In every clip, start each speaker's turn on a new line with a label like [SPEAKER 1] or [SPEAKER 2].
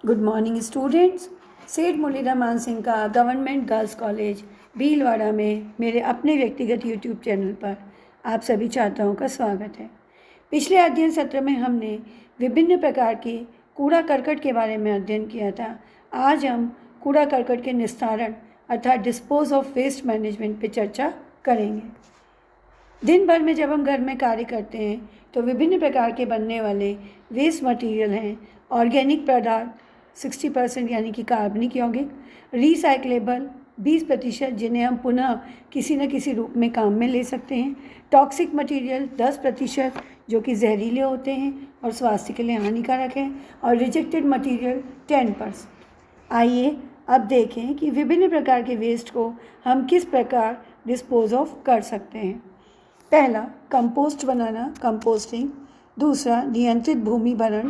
[SPEAKER 1] Good morning students. सेठ मुरलीधर मान सिंह का गवर्नमेंट गर्ल्स कॉलेज भीलवाड़ा में मेरे अपने व्यक्तिगत यूट्यूब चैनल पर आप सभी छात्राओं का स्वागत है। पिछले अध्ययन सत्र में हमने विभिन्न प्रकार के कूड़ा करकट के बारे में अध्ययन किया था। आज हम कूड़ा करकट के निस्तारण अर्थात डिस्पोज ऑफ वेस्ट मैनेजमेंट पर चर्चा करेंगे। दिन भर में जब हम घर में कार्य करते हैं तो विभिन्न प्रकार के बनने वाले वेस्ट मटेरियल हैं। ऑर्गेनिक पदार्थ 60% यानी कि कार्बनिक यौगिक, रिसाइक्लेबल 20% जिन्हें हम पुनः किसी न किसी रूप में काम में ले सकते हैं, टॉक्सिक मटेरियल 10% जो कि जहरीले होते हैं और स्वास्थ्य के लिए हानिकारक हैं, और रिजेक्टेड मटेरियल 10%। आइए अब देखें कि विभिन्न प्रकार के वेस्ट को हम किस प्रकार डिस्पोज ऑफ कर सकते हैं। पहला, कंपोस्ट बनाना, कंपोस्टिंग। दूसरा, नियंत्रित भूमि भरण,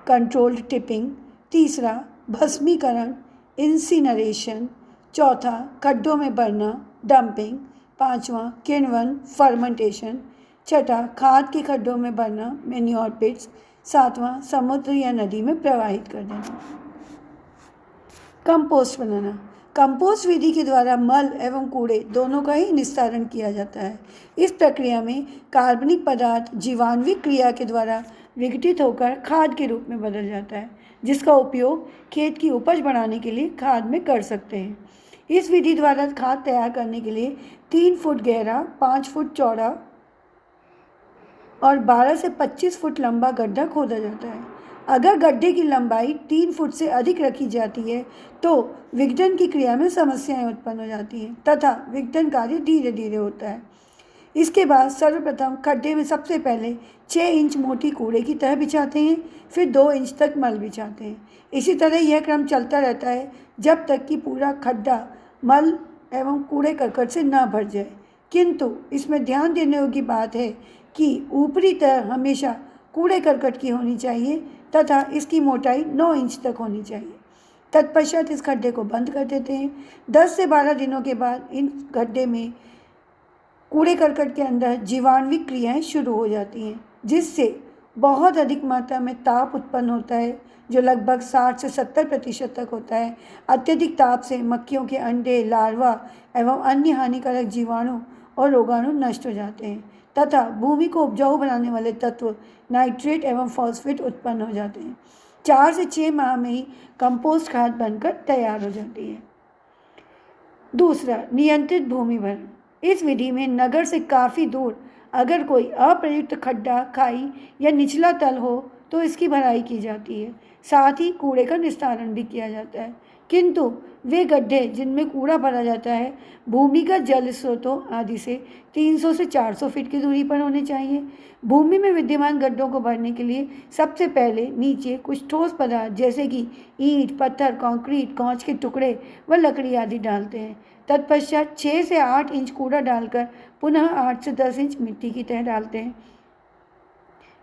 [SPEAKER 1] कंट्रोल्ड टिपिंग। तीसरा, भस्मीकरण, इंसिनरेशन। चौथा, खड्डों में भरना, डंपिंग। पांचवा, किण्वन, फर्मेंटेशन। छठा, खाद के खड्डों में भरना, मैन्योर पिट्स। सातवां, समुद्र या नदी में प्रवाहित कर देना। कंपोस्ट बनाना। कंपोस्ट विधि के द्वारा मल एवं कूड़े दोनों का ही निस्तारण किया जाता है। इस प्रक्रिया में कार्बनिक पदार्थ जीवाणुविक क्रिया के द्वारा विघटित होकर खाद के रूप में बदल जाता है, जिसका उपयोग खेत की उपज बढ़ाने के लिए खाद में कर सकते हैं। इस विधि द्वारा खाद तैयार करने के लिए 3 फुट गहरा, 5 फुट चौड़ा और 12 से 25 फुट लंबा गड्ढा खोदा जाता है। अगर गड्ढे की लंबाई 3 फुट से अधिक रखी जाती है तो विघटन की क्रिया में समस्याएं उत्पन्न हो जाती हैं तथा विघटन कार्य धीरे धीरे होता है। इसके बाद सर्वप्रथम खड्डे में सबसे पहले 6 इंच मोटी कूड़े की तह बिछाते हैं, फिर 2 इंच तक मल बिछाते हैं। इसी तरह यह क्रम चलता रहता है जब तक कि पूरा खड्डा मल एवं कूड़े करकट से न भर जाए। किंतु इसमें ध्यान देने योग्य बात है कि ऊपरी तह हमेशा कूड़े करकट की होनी चाहिए तथा इसकी मोटाई 9 इंच तक होनी चाहिए। तत्पश्चात इस खड्डे को बंद कर देते हैं। 10 से 12 दिनों के बाद इन गड्ढे में कूड़े करकट के अंदर जीवाणुविक क्रियाएं शुरू हो जाती हैं, जिससे बहुत अधिक मात्रा में ताप उत्पन्न होता है, जो लगभग 60 से 70% तक होता है। अत्यधिक ताप से मक्खियों के अंडे, लार्वा एवं अन्य हानिकारक जीवाणु और रोगाणु नष्ट हो जाते हैं तथा भूमि को उपजाऊ बनाने वाले तत्व नाइट्रेट एवं फॉस्फेट उत्पन्न हो जाते हैं। 4 से 6 माह में ही कंपोस्ट खाद बनकर तैयार हो जाती है। दूसरा, नियंत्रित भूमि भरण। इस विधि में नगर से काफ़ी दूर अगर कोई अप्रयुक्त खड्डा, खाई या निचला तल हो तो इसकी भराई की जाती है। साथ ही कूड़े का निस्तारण भी किया जाता है। किंतु वे गड्ढे जिनमें कूड़ा भरा जाता है भूमिगत जल स्रोतों आदि से 300 से 400 फीट की दूरी पर होने चाहिए। भूमि में विद्यमान गड्ढों को भरने के लिए सबसे पहले नीचे कुछ ठोस पदार्थ जैसे कि ईंट, पत्थर, कंक्रीट, कांच के टुकड़े व लकड़ी आदि डालते हैं। तत्पश्चात 6 से 8 इंच कूड़ा डालकर पुनः 8 से 10 इंच मिट्टी की तह डालते हैं।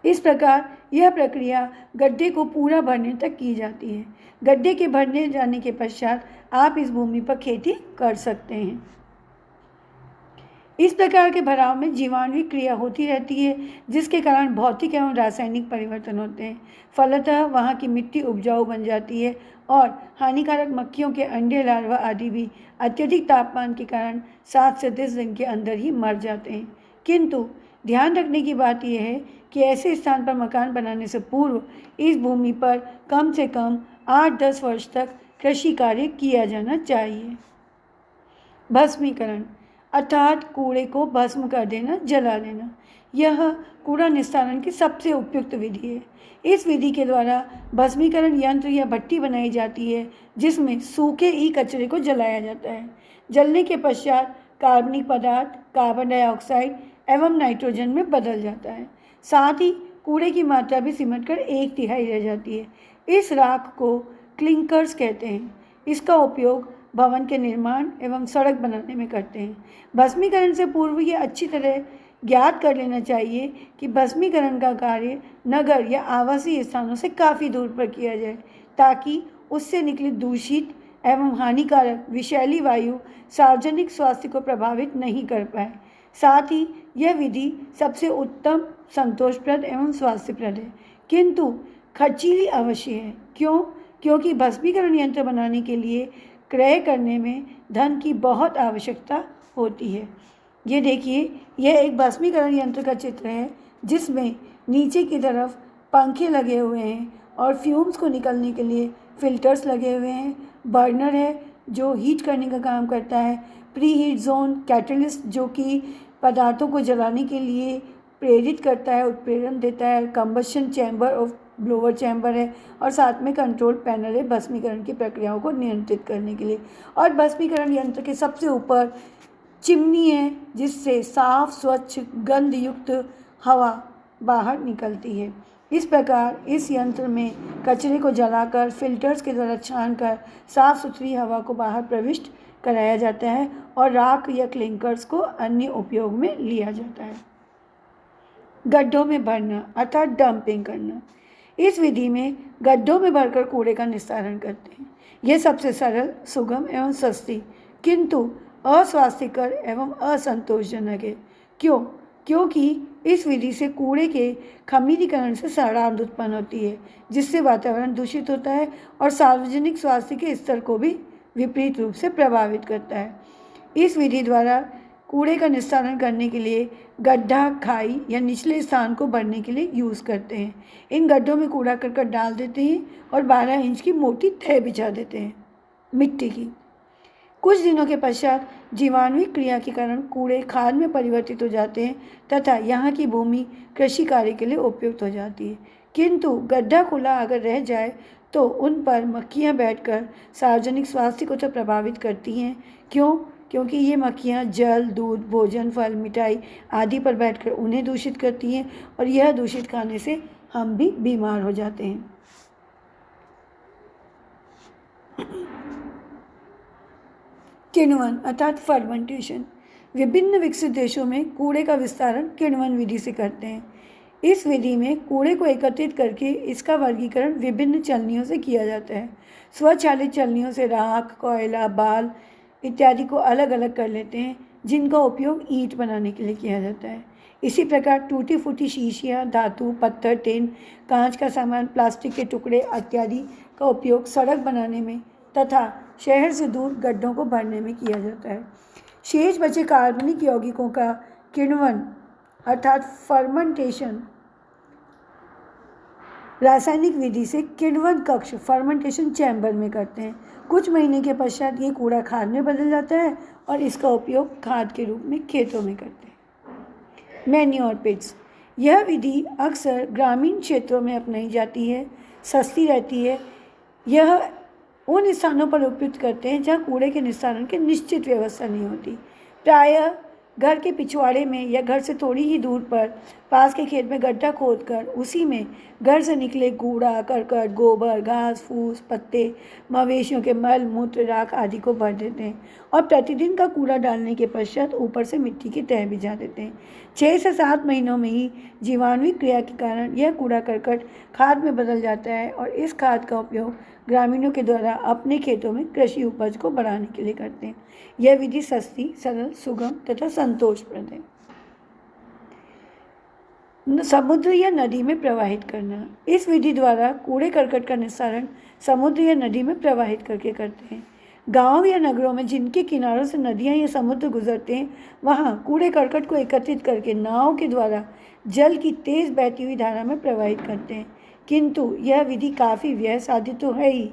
[SPEAKER 1] इस प्रकार यह प्रक्रिया गड्ढे को पूरा भरने तक की जाती है। गड्ढे के भरने जाने के पश्चात आप इस भूमि पर खेती कर सकते हैं। इस प्रकार के भराव में जीवाणुविक क्रिया होती रहती है, जिसके कारण भौतिक एवं रासायनिक परिवर्तन होते हैं। फलतः वहाँ की मिट्टी उपजाऊ बन जाती है और हानिकारक मक्खियों के अंडे, लार्वा आदि भी अत्यधिक तापमान के कारण 7 से 10 दिन के अंदर ही मर जाते हैं। किंतु ध्यान रखने की बात यह है कि ऐसे स्थान पर मकान बनाने से पूर्व इस भूमि पर कम से कम 8-10 वर्ष तक कृषि कार्य किया जाना चाहिए। भस्मीकरण अर्थात कूड़े को भस्म कर देना, जला देना। यह कूड़ा निस्तारण की सबसे उपयुक्त विधि है। इस विधि के द्वारा भस्मीकरण यंत्र या भट्टी बनाई जाती है, जिसमें सूखे ई कचरे को जलाया जाता है। जलने के पश्चात कार्बनिक पदार्थ कार्बन डाइऑक्साइड एवं नाइट्रोजन में बदल जाता है। साथ ही कूड़े की मात्रा भी सिमटकर 1/3 रह जाती है। इस राख को क्लिंकर्स कहते हैं। इसका उपयोग भवन के निर्माण एवं सड़क बनाने में करते हैं। भस्मीकरण से पूर्व ये अच्छी तरह ज्ञात कर लेना चाहिए कि भस्मीकरण का कार्य नगर या आवासीय स्थानों से काफ़ी दूर पर किया जाए, ताकि उससे निकली दूषित एवं हानिकारक विषैली वायु सार्वजनिक स्वास्थ्य को प्रभावित नहीं कर पाए। साथ ही यह विधि सबसे उत्तम, संतोषप्रद एवं स्वास्थ्यप्रद है, किंतु खर्चीली अवश्य है। क्यों? क्योंकि भस्मीकरण यंत्र बनाने के लिए क्रय करने में धन की बहुत आवश्यकता होती है। ये देखिए, यह एक भस्मीकरण यंत्र का चित्र है जिसमें नीचे की तरफ पंखे लगे हुए हैं और फ्यूम्स को निकलने के लिए फिल्टर्स लगे हुए हैं। बर्नर है जो हीट करने का काम करता है। प्री हीट जोन, कैटलिस्ट जो कि पदार्थों को जलाने के लिए प्रेरित करता है, उत्प्रेरण देता है। कंबशन चैम्बर और ब्लोअर चैम्बर है और साथ में कंट्रोल पैनल है भस्मीकरण की प्रक्रियाओं को नियंत्रित करने के लिए। और भस्मीकरण यंत्र के सबसे ऊपर चिमनी है जिससे साफ स्वच्छ गंध युक्त हवा बाहर निकलती है। इस प्रकार इस यंत्र में कचरे को जलाकर फिल्टर्स के द्वारा छानकर साफ सुथरी हवा को बाहर प्रविष्ट कराया जाता है और राख या क्लिंकर्स को अन्य उपयोग में लिया जाता है। गड्ढों में भरना अर्थात डंपिंग करना। इस विधि में गड्ढों में भरकर कूड़े का निस्तारण करते हैं। यह सबसे सरल, सुगम एवं सस्ती किंतु अस्वास्थ्यकर एवं असंतोषजनक है। क्योंकि इस विधि से कूड़े के खमीरीकरण से सड़ांध उत्पन्न होती है जिससे वातावरण दूषित होता है और सार्वजनिक स्वास्थ्य के स्तर को भी विपरीत रूप से प्रभावित करता है। इस विधि द्वारा कूड़े का निस्तारण करने के लिए गड्ढा, खाई या निचले स्थान को भरने के लिए यूज़ करते हैं। इन गड्ढों में कूड़ा करकट डाल देते हैं और 12 इंच की मोटी तह बिछा देते हैं मिट्टी की। कुछ दिनों के पश्चात जीवाणुविक क्रिया के कारण कूड़े खाद में परिवर्तित हो जाते हैं तथा यहाँ की भूमि कृषि कार्य के लिए उपयुक्त हो जाती है। किंतु गड्ढा खुला अगर रह जाए तो उन पर मक्खियाँ बैठकर सार्वजनिक स्वास्थ्य को तो प्रभावित करती हैं। क्योंकि ये मक्खियाँ जल, दूध, भोजन, फल, मिठाई आदि पर बैठकर उन्हें दूषित करती हैं और यह दूषित खाने से हम भी बीमार हो जाते हैं। किण्वन अर्थात फर्मेंटेशन। विभिन्न विकसित देशों में कूड़े का विस्तारण किण्वन विधि से करते हैं। इस विधि में कूड़े को एकत्रित करके इसका वर्गीकरण विभिन्न चलनियों से किया जाता है। स्वचालित चलनियों से राख, कोयला, बाल इत्यादि को अलग अलग कर लेते हैं जिनका उपयोग ईंट बनाने के लिए किया जाता है। इसी प्रकार टूटी फूटी शीशियाँ, धातु, पत्थर, टिन, कांच का सामान, प्लास्टिक के टुकड़े इत्यादि का उपयोग सड़क बनाने में तथा शहर से दूर गड्ढों को भरने में किया जाता है। शेष बचे कार्बनिक यौगिकों का किण्वन अर्थात फर्मेंटेशन रासायनिक विधि से किण्वन कक्ष फर्मेंटेशन चैम्बर में करते हैं। कुछ महीने के पश्चात ये कूड़ा खाद में बदल जाता है और इसका उपयोग खाद के रूप में खेतों में करते हैं। मैन्योर पिट्स। यह विधि अक्सर ग्रामीण क्षेत्रों में अपनाई जाती है, सस्ती रहती है। यह उन स्थानों पर उपयुक्त करते हैं जहाँ कूड़े के निस्तारण की निश्चित व्यवस्था नहीं होती। प्रायः घर के पिछवाड़े में या घर से थोड़ी ही दूर पर पास के खेत में गड्ढा खोदकर उसी में घर से निकले कूड़ा, करकट, गोबर, घास फूस, पत्ते, मवेशियों के मल, मूत्र, राख आदि को भर देते हैं और प्रतिदिन का कूड़ा डालने के पश्चात ऊपर से मिट्टी की तह बिछा देते हैं। 6 से 7 महीनों में ही जीवाणुविक क्रिया के कारण यह कूड़ा करकट खाद में बदल जाता है और इस खाद का उपयोग ग्रामीणों के द्वारा अपने खेतों में कृषि उपज को बढ़ाने के लिए करते हैं। यह विधि सस्ती, सरल, सुगम तथा संतोषप्रद है। समुद्र या नदी में प्रवाहित करना। इस विधि द्वारा कूड़े करकट का निस्तारण समुद्र या नदी में प्रवाहित करके करते हैं। गांव या नगरों में जिनके किनारों से नदियां या समुद्र गुजरते हैं वहां कूड़े करकट को एकत्रित करके नाव के द्वारा जल की तेज बहती हुई धारा में प्रवाहित करते हैं। किंतु यह विधि काफ़ी व्यय साध्य तो है ही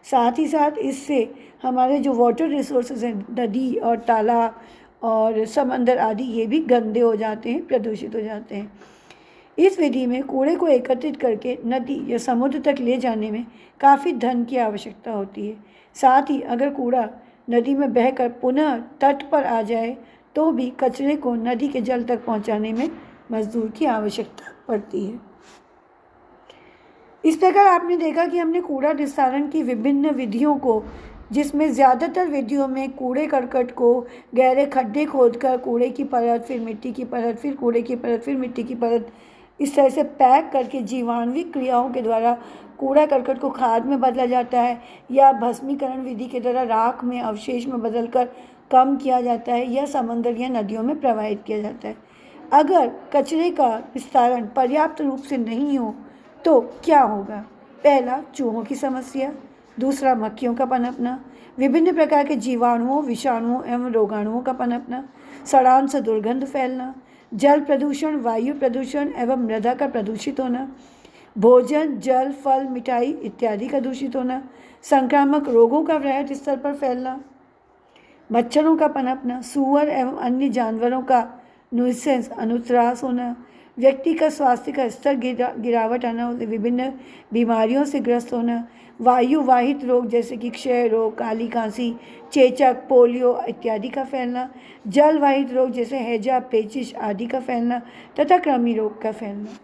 [SPEAKER 1] साथ इससे हमारे जो वाटर रिसोर्सेज हैं, नदी और तालाब और समंदर आदि, ये भी गंदे हो जाते हैं, प्रदूषित हो जाते हैं। इस विधि में कूड़े को एकत्रित करके नदी या समुद्र तक ले जाने में काफ़ी धन की आवश्यकता होती है। साथ ही अगर कूड़ा नदी में बहकर पुनः तट पर आ जाए तो भी कचरे को नदी के जल तक पहुंचाने में मजदूर की आवश्यकता पड़ती है। इस प्रकार आपने देखा कि हमने कूड़ा निस्तारण की विभिन्न विधियों को, जिसमें ज़्यादातर विधियों में कूड़े करकट को गहरे खड्डे खोदकर कूड़े की परत, फिर मिट्टी की परत, फिर कूड़े की परत, फिर मिट्टी की परत, इस तरह से पैक करके जीवाणुविक क्रियाओं के द्वारा कूड़ा करकट को खाद में बदला जाता है या भस्मीकरण विधि के द्वारा राख में, अवशेष में बदलकर कम किया जाता है या समंदर या नदियों में प्रवाहित किया जाता है। अगर कचरे का विस्तारण पर्याप्त रूप से नहीं हो तो क्या होगा? पहला, चूहों की समस्या, दूसरा, मक्खियों का पनपना, विभिन्न प्रकार के जीवाणुओं, विषाणुओं एवं रोगाणुओं का पनपना, सड़ान से दुर्गंध फैलना, जल प्रदूषण, वायु प्रदूषण एवं मृदा का प्रदूषित होना, भोजन, जल, फल, मिठाई इत्यादि का दूषित होना, संक्रामक रोगों का वृहद स्तर पर फैलना, मच्छरों का पनपना, सूअर एवं अन्य जानवरों का न्यूसेंस अनुत्रास होना, व्यक्ति का स्वास्थ्य का स्तर गिरावट आना, विभिन्न बीमारियों से ग्रस्त होना, वायु वाहित रोग जैसे कि क्षय रोग, काली खांसी, चेचक, पोलियो इत्यादि का फैलना, जल वाहित रोग जैसे हैजा, पेचिश आदि का फैलना तथा कृमि रोग का फैलना।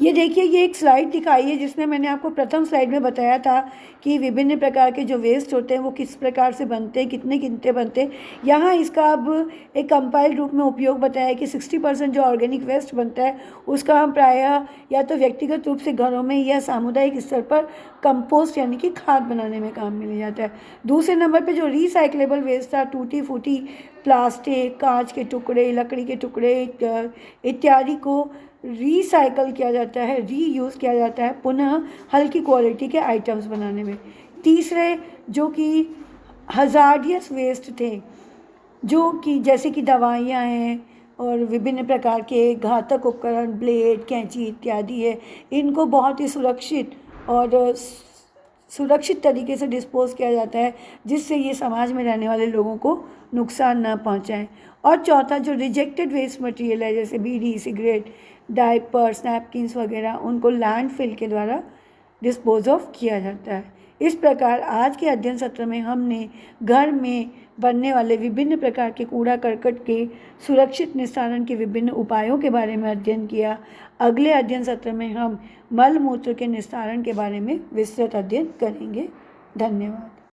[SPEAKER 1] ये देखिए, ये एक स्लाइड दिखाई है जिसमें मैंने आपको प्रथम स्लाइड में बताया था कि विभिन्न प्रकार के जो वेस्ट होते हैं वो किस प्रकार से बनते हैं, कितने कितने बनते हैं। यहाँ इसका अब एक कंपाइल्ड रूप में उपयोग बताया है कि 60% जो ऑर्गेनिक वेस्ट बनता है उसका हम प्रायः या तो व्यक्तिगत रूप से घरों में या सामुदायिक स्तर पर कंपोस्ट यानी कि खाद बनाने में काम में लिया जाता है। दूसरे नंबर पर जो रिसाइक्लेबल वेस्ट था, टूटी फूटी प्लास्टिक, कांच के टुकड़े, लकड़ी के टुकड़े इत्यादि को रिसाइकल किया जाता है, रीयूज़ किया जाता है पुनः हल्की क्वालिटी के आइटम्स बनाने में। तीसरे जो कि हज़ार्डियस वेस्ट थे, जो कि जैसे कि दवाइयाँ हैं और विभिन्न प्रकार के घातक उपकरण, ब्लेड, कैंची इत्यादि है, इनको बहुत ही सुरक्षित तरीके से डिस्पोज किया जाता है जिससे ये समाज में रहने वाले लोगों को नुकसान ना पहुंचाएं। और चौथा, जो रिजेक्टेड वेस्ट मटेरियल है जैसे बीड़ी, सिगरेट, डायपर्स, नैपकिन्स वगैरह, उनको लैंडफिल के द्वारा डिस्पोज ऑफ किया जाता है। इस प्रकार आज के अध्ययन सत्र में हमने घर में बनने वाले विभिन्न प्रकार के कूड़ा करकट के सुरक्षित निस्तारण के विभिन्न उपायों के बारे में अध्ययन किया। अगले अध्ययन सत्र में हम मल मूत्र के निस्तारण के बारे में विस्तृत अध्ययन करेंगे। धन्यवाद।